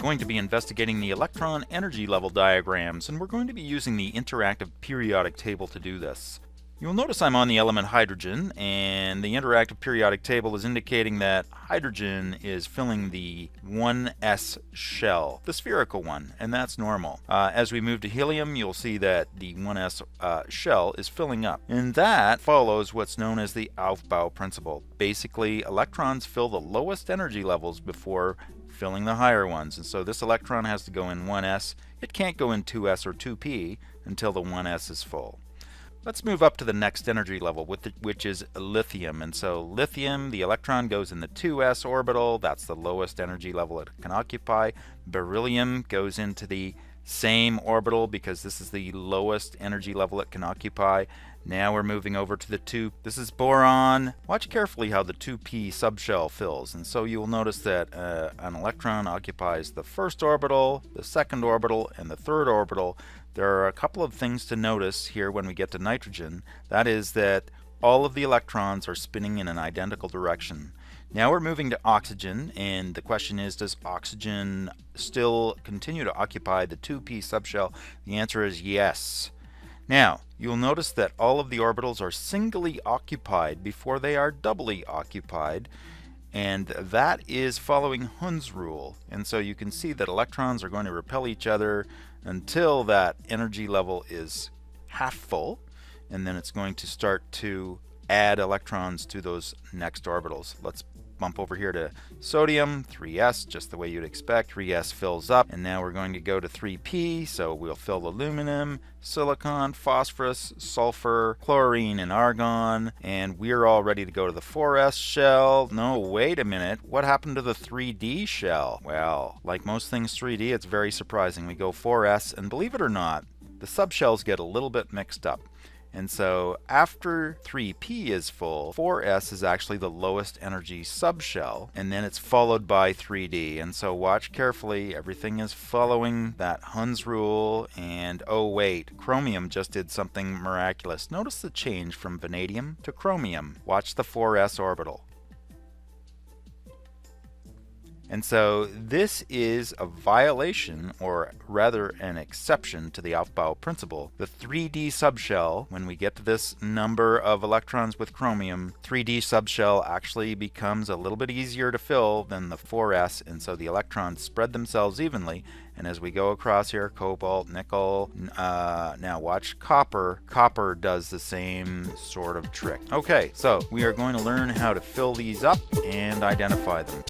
going to be investigating the electron energy level diagrams, and we're going to be using the interactive periodic table to do this. You'll notice I'm on the element hydrogen, and the interactive periodic table is indicating that hydrogen is filling the 1s shell, the spherical one, and that's normal. As we move to helium, you'll see that the 1s shell is filling up, and that follows what's known as the Aufbau principle. Basically, electrons fill the lowest energy levels before filling the higher ones, and so this electron has to go in 1s. It can't go in 2s or 2p until the 1s is full. Let's move up to the next energy level, which is lithium. And so lithium, the electron goes in the 2s orbital. That's the lowest energy level it can occupy. Beryllium goes into the same orbital because this is the lowest energy level it can occupy. Now we're moving over to the 2. This is boron. Watch carefully how the 2p subshell fills. And so you'll notice that an electron occupies the first orbital, the second orbital, and the third orbital. There are a couple of things to notice here when we get to nitrogen. That is that all of the electrons are spinning in an identical direction. Now we're moving to oxygen, and the question is, does oxygen still continue to occupy the 2p subshell? The answer is yes. Now, you'll notice that all of the orbitals are singly occupied before they are doubly occupied, and that is following Hund's rule. And so you can see that electrons are going to repel each other until that energy level is half full, and then it's going to start to add electrons to those next orbitals. Let's bump over here to sodium, 3s, just the way you'd expect. 3s fills up, and now we're going to go to 3p, so we'll fill aluminum, silicon, phosphorus, sulfur, chlorine, and argon, and we're all ready to go to the 4s shell. No, wait a minute, what happened to the 3d shell? Well, like most things 3D, it's very surprising. We go 4s, and believe it or not, the subshells get a little bit mixed up. And so after 3p is full, 4s is actually the lowest energy subshell, and then it's followed by 3d. And so watch carefully, everything is following that Hund's rule, and oh wait, chromium just did something miraculous. Notice the change from vanadium to chromium. Watch the 4s orbital. And so this is a violation, or rather an exception, to the Aufbau principle. The 3d subshell, when we get to this number of electrons with chromium, 3d subshell actually becomes a little bit easier to fill than the 4s, and so the electrons spread themselves evenly. And as we go across here, cobalt, nickel, now watch copper. Copper does the same sort of trick. Okay, so we are going to learn how to fill these up and identify them.